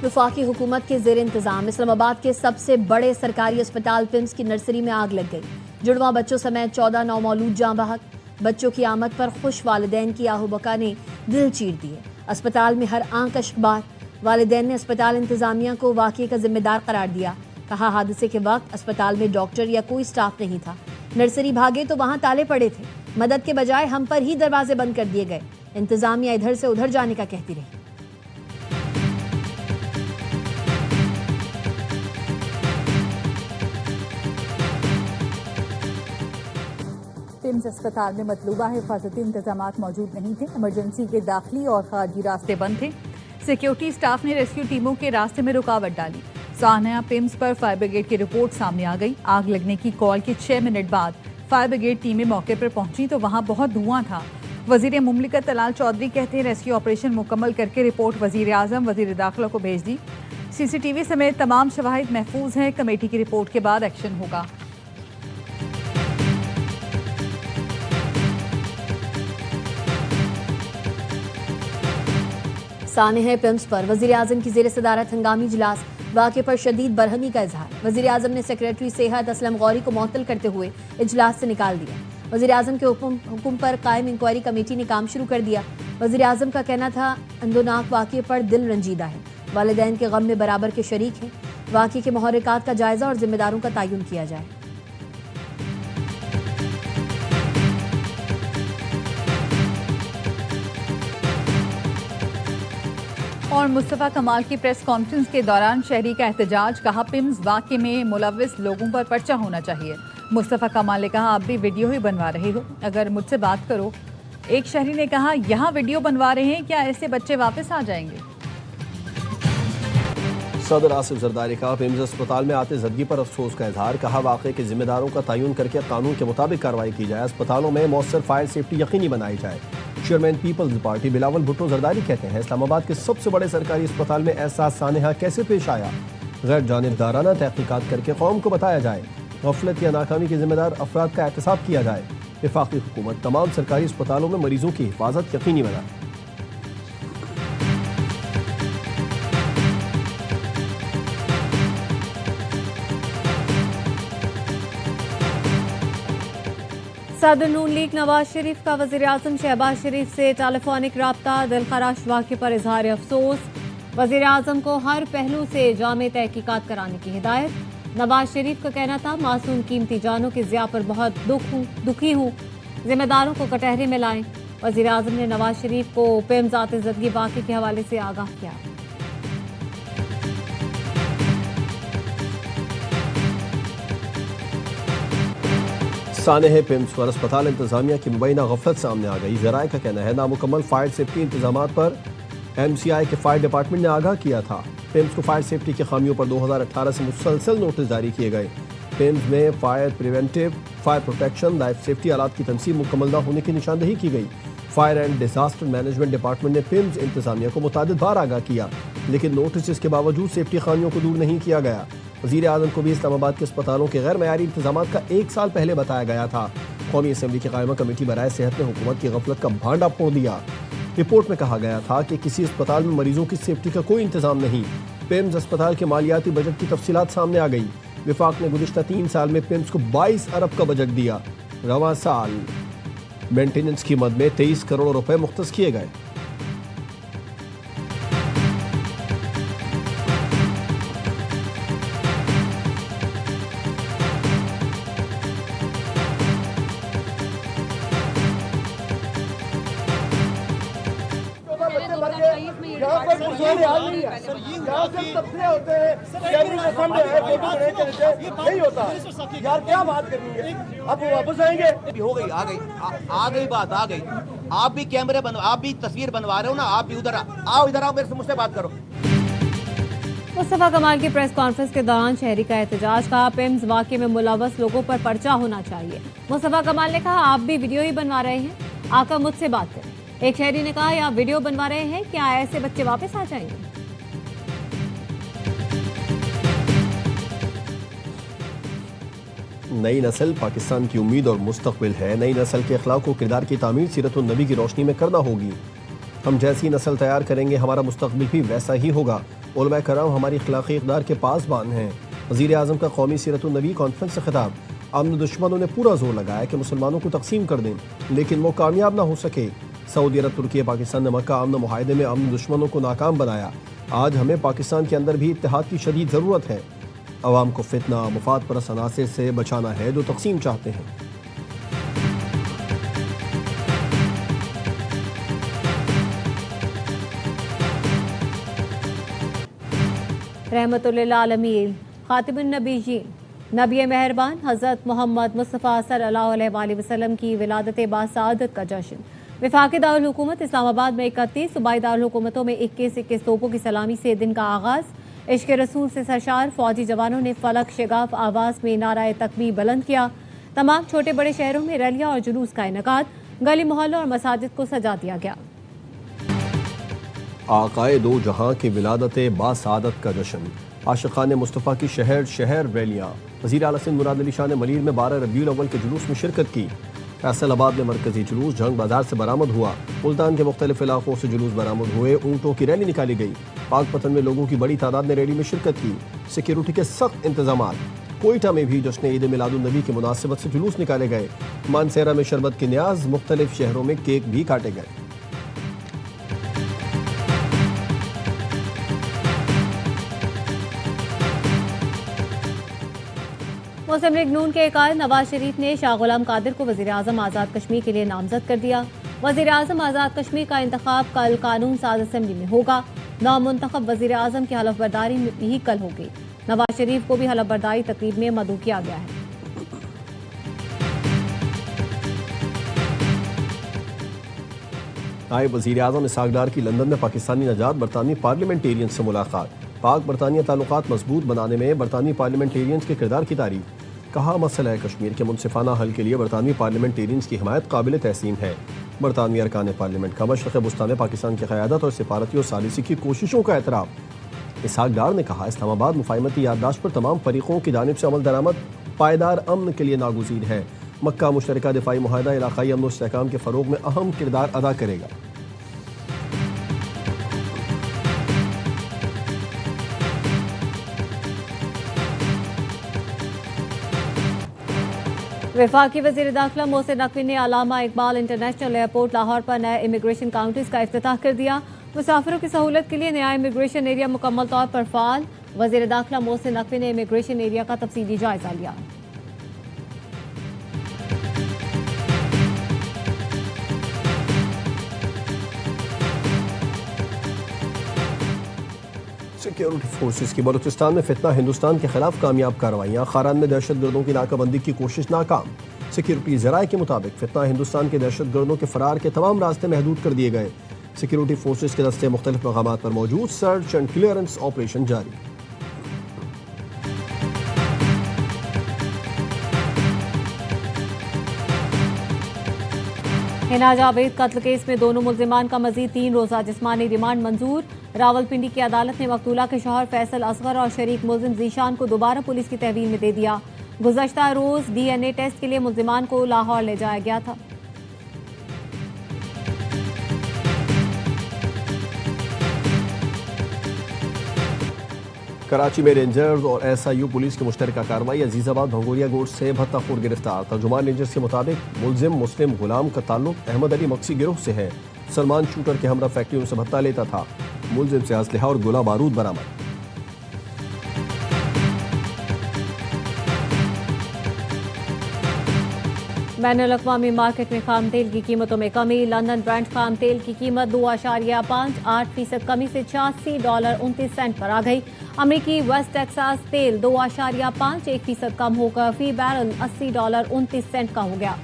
وفاقی حکومت کے زیر انتظام اسلام آباد کے سب سے بڑے سرکاری اسپتال پمز کی نرسری میں آگ لگ گئی. جڑواں بچوں سمیت 14 نومولود جاں بحق. بچوں کی آمد پر خوش والدین کی آہو بکا نے دل چیر دیے. اسپتال میں ہر آنکھ اشکبار. والدین نے اسپتال انتظامیہ کو واقعے کا ذمہ دار قرار دیا. کہا حادثے کے وقت اسپتال میں ڈاکٹر یا کوئی سٹاف نہیں تھا. نرسری بھاگے تو وہاں تالے پڑے تھے. مدد کے بجائے ہم پر ہی دروازے بند کر دیے گئے. انتظامیہ ادھر سے ادھر جانے کا کہتی رہی. پمز اسپتال میں مطلوبہ حفاظتی انتظامات موجود نہیں تھے. ایمرجنسی کے داخلی اور خارجی راستے بند تھے. سیکیورٹی سٹاف نے ریسکیو ٹیموں کے راستے میں رکاوٹ ڈالی. سانحہ پمز پر فائر بریگیڈ کی رپورٹ سامنے آ گئی. آگ لگنے کی کال کے 6 منٹ بعد فائر بریگیڈ ٹیمیں موقع پر پہنچی تو وہاں بہت دھواں تھا. وزیر مملکت طلال چودھری کہتے ہیں ریسکیو آپریشن مکمل کر کے رپورٹ وزیر اعظم وزیر داخلہ کو بھیج دی. سی سی ٹی وی سمیت تمام شواہد محفوظ ہیں. کمیٹی کی رپورٹ کے بعد ایکشن ہوگا. سانحہ پمز پر وزیر اعظم کی زیر صدارت ہنگامی اجلاس. واقعے پر شدید برہمی کا اظہار. وزیر اعظم نے سیکریٹری صحت اسلم غوری کو معطل کرتے ہوئے اجلاس سے نکال دیا. وزیر اعظم کے حکم پر قائم انکوائری کمیٹی نے کام شروع کر دیا. وزیر اعظم کا کہنا تھا اندوناک واقعے پر دل رنجیدہ ہے. والدین کے غم میں برابر کے شریک ہیں. واقعے کے محرکات کا جائزہ اور ذمہ داروں کا تعین کیا جائے. اور مصطفیٰ کمال کی پریس کانفرنس کے دوران شہری کا احتجاج. کہا پمز واقعے میں ملوث لوگوں پر پرچہ ہونا چاہیے. مصطفیٰ کمال نے کہا آپ بھی ویڈیو ہی بنوا رہے ہو, اگر مجھ سے بات کرو. ایک شہری نے کہا یہاں ویڈیو بنوا رہے ہیں, کیا ایسے بچے واپس آ جائیں گے؟ صدر آصف زرداری کا پمز اسپتال میں آتے زدگی پر افسوس کا اظہار. کہا واقعے کے ذمہ داروں کا تعین کر کے قانون کے مطابق کارروائی کی جائے. اسپتالوں میں مؤثر فائر سیفٹی یقینی بنائی جائے. چیئرمین پیپلز پارٹی بلاول بھٹو زرداری کہتے ہیں اسلام آباد کے سب سے بڑے سرکاری اسپتال میں ایسا سانحہ کیسے پیش آیا؟ غیر جانبدارانہ تحقیقات کر کے قوم کو بتایا جائے. غفلت یا ناکامی کے ذمہ دار افراد کا احتساب کیا جائے. وفاقی حکومت تمام سرکاری اسپتالوں میں مریضوں کی حفاظت یقینی بنائے. صدر نون لیگ نواز شریف کا وزیر اعظم شہباز شریف سے ٹیلی فونک رابطہ. دلخراش واقعے پر اظہار افسوس. وزیر اعظم کو ہر پہلو سے جامع تحقیقات کرانے کی ہدایت. نواز شریف کا کہنا تھا معصوم قیمتی جانوں کے ضیاع پر بہت دکھی ہوں, ذمہ داروں کو کٹہرے میں لائیں. وزیر اعظم نے نواز شریف کو پمز آتے زدگی واقعے کے حوالے سے آگاہ کیا. سانحہ پمز پر اسپتال انتظامیہ کی مبینہ غفلت سامنے آ گئی. ذرائع کا کہنا ہے نامکمل فائر سیفٹی انتظامات پر ایم سی آئی کے فائر ڈپارٹمنٹ نے آگاہ کیا تھا. پمز کو فائر سیفٹی کی خامیوں پر 2018 سے مسلسل نوٹس جاری کیے گئے. پمز میں fire preventive, fire protection, life safety آلات کی تنصیب مکمل نہ ہونے کی نشاندہی کی گئی. Fire and disaster management department نے پمز انتظامیہ کو متعدد بار آگاہ کیا, لیکن نوٹسز کے باوجود سیفٹی خامیوں کو دور نہیں کیا گیا. وزیر اعظم کو بھی اسلام آباد کے اسپتالوں کے غیر معیاری انتظامات کا 1 سال پہلے بتایا گیا تھا. قومی اسمبلی کی قائمہ کمیٹی برائے صحت نے حکومت کی غفلت کا بھانڈا پھوڑ دیا. رپورٹ میں کہا گیا تھا کہ کسی اسپتال میں مریضوں کی سیفٹی کا کوئی انتظام نہیں. پمز اسپتال کے مالیاتی بجٹ کی تفصیلات سامنے آ گئی. وفاق نے گزشتہ 3 سال میں پمز کو 22 ارب کا بجٹ دیا. رواں سال مینٹیننس کی مد میں 23 کروڑ روپے مختص کیے گئے. آ گئی بات آ گئی. آپ بھی کیمرے آپ بھی تصویر بنوا رہے ہو نا, آپ بھی ادھر آؤ, ادھر آؤ, مجھ سے بات کرو. مصطفیٰ کمال کی پریس کانفرنس کے دوران شہری کا احتجاج. کہا پمز واقعے میں ملوث لوگوں پر پرچہ ہونا چاہیے. مصطفیٰ کمال نے کہا آپ بھی ویڈیو ہی بنوا رہے ہیں, آ کر مجھ سے بات کریں. ایک شہری نے کہا آپ ویڈیو بنوا رہے ہیں, کیا ایسے بچے واپس آ جائیں گے؟ نئی نسل پاکستان کی امید اور مستقبل ہے. نئی نسل کے اخلاق و کردار کی تعمیر سیرت النبی کی روشنی میں کرنا ہوگی. ہم جیسی نسل تیار کریں گے ہمارا مستقبل بھی ویسا ہی ہوگا۔ علماء کرام ہماری اخلاقی اقدار کے پاسبان ہیں۔ وزیر اعظم کا قومی سیرت النبی کانفرنس سے خطاب۔ امن دشمنوں نے پورا زور لگایا کہ مسلمانوں کو تقسیم کر دیں لیکن وہ کامیاب نہ ہو سکے۔ سعودی عرب، ترکی، پاکستان نے مکہ امن معاہدے میں امن دشمنوں کو ناکام بنایا۔ آج ہمیں پاکستان کے اندر بھی اتحاد کی شدید ضرورت ہے۔ عوام کو فتنہ، مفاد پرست عناصر سے بچانا ہے جو تقسیم چاہتے ہیں۔ رحمت للعالمین خاتم النبیین نبی مہربان حضرت محمد مصطفیٰ صلی اللہ علیہ وآلہ وسلم کی ولادت باسعادت کا جشن۔ وفاقی دارالحکومت اسلام آباد میں 31، صوبائی دارالحکومتوں میں 21 توپوں کی سلامی سے دن کا آغاز۔ عشق رسول سے سرشار فوجی جوانوں نے فلک شگاف آواز میں نعرہ تکبیر بلند کیا۔ تمام چھوٹے بڑے شہروں میں ریلیاں اور جلوس کا انعقاد، گلی محلوں اور مساجد کو سجا دیا گیا۔ آقائے دو جہاں کی ولادت باسعادت کا جشن، عاشقان مصطفیٰ کی شہر شہر ریلیاں۔ وزیر اعلیٰ سندھ مراد علی شاہ نے ملیر میں 12 ربیع الاول کے جلوس میں شرکت کی۔ فیصل آباد میں مرکزی جلوس جنگ بازار سے برآمد ہوا۔ ملتان کے مختلف علاقوں سے جلوس برآمد ہوئے، اونٹوں کی ریلی نکالی گئی۔ پاک پتن میں لوگوں کی بڑی تعداد نے ریلی میں شرکت کی۔ سیکیورٹی کے سخت انتظامات۔ کوئٹہ میں بھی جشن عید میلاد النبی کی مناسبت سے جلوس نکالے گئے۔ مانسہرہ میں شربت کی نیاز، مختلف شہروں میں کیک بھی کاٹے گئے۔ مسلم لیگ نون کے قائد نواز شریف نے شاہ غلام قادر کو وزیر اعظم آزاد کشمیر کے لیے نامزد کر دیا۔ وزیر اعظم آزاد کشمیر کا انتخاب کل قانون ساز اسمبلی میں ہوگا۔ نامنتخب وزیر اعظم کی حلف برداری بھی کل ہوگی۔ نواز شریف کو بھی حلف برداری تقریب میں مدعو کیا گیا ہے۔ نائب وزیر اعظم اسحاق ڈار کی لندن میں پاکستانی نژاد برطانوی پارلیمنٹیرین سے ملاقات۔ پاک برطانیہ تعلقات مضبوط بنانے میں برطانوی پارلیمنٹیرینز کے کردار کی تعریف۔ کہا مسئلہ کشمیر کے منصفانہ حل کے لیے برطانوی پارلیمنٹیرینز کی حمایت قابل تحسین ہے۔ برطانوی ارکان پارلیمنٹ کا مشرق وسطی میں پاکستان کی قیادت اور سفارتی اور ثالثی کی کوششوں کا اعتراف۔ اسحاق ڈار نے کہا اسلام آباد مفاہمتی یادداشت پر تمام فریقوں کی جانب سے عمل درآمد پائیدار امن کے لیے ناگزیر ہے۔ مکہ مشترکہ دفاعی معاہدہ علاقائی امن و استحکام کے فروغ میں اہم کردار ادا کرے گا۔ وفاقی وزیر داخلہ محسن نقوی نے علامہ اقبال انٹرنیشنل ایئرپورٹ لاہور پر نئے امیگریشن کاؤنٹرز کا افتتاح کر دیا۔ مسافروں کی سہولت کے لیے نیا امیگریشن ایریا مکمل طور پر فعال۔ وزیر داخلہ محسن نقوی نے امیگریشن ایریا کا تفصیلی جائزہ لیا۔ سیکیورٹی فورسز کی بلوچستان میں فتنہ ہندوستان کے خلاف کامیاب کارروائیاں۔ خاران میں دہشت گردوں کی ناکہ بندی کی کوشش ناکام۔ سیکیورٹی ذرائع کے مطابق فتنہ ہندوستان کے دہشت گردوں کے فرار کے تمام راستے محدود کر دیے گئے۔ سیکیورٹی فورسز کے دستے مختلف مقامات پر موجود، سرچ اینڈ کلیئرنس آپریشن جاری۔ حنا جاوید قتل کیس میں دونوں ملزمان کا مزید 3 روزہ جسمانی ریمانڈ منظور۔ راولپنڈی کی عدالت نے مقتولہ کے شوہر فیصل اصغر اور شریک ملزم ذیشان کو دوبارہ پولیس کی تحویل میں دے دیا۔ گزشتہ روز DNA ٹیسٹ کے لیے ملزمان کو لاہور لے جایا گیا تھا۔ کراچی میں رینجرز اور SIU پولیس کی مشترکہ کارروائی۔ عزیز آباد بھنگوریا گوٹ سے بھتہ خور گرفتار۔ ترجمان رینجرز کے مطابق ملزم مسلم غلام کا تعلق احمد علی مکسی گروہ سے ہے۔ سلمان شوٹر کے ہمراہ فیکٹریوں سے بھتہ لیتا تھا۔ ملزم سے اسلحہ اور گولہ بارود برآمد۔ بین الاقوامی مارکیٹ میں خام تیل کی قیمتوں میں کمی۔ لندن برانڈ خام تیل کی قیمت 2.58% کمی سے $86.29 پر آ گئی۔ امریکی ویسٹ ٹیکساس تیل 2.51% کم ہو کر فی بیرل $80.29 کا ہو گیا۔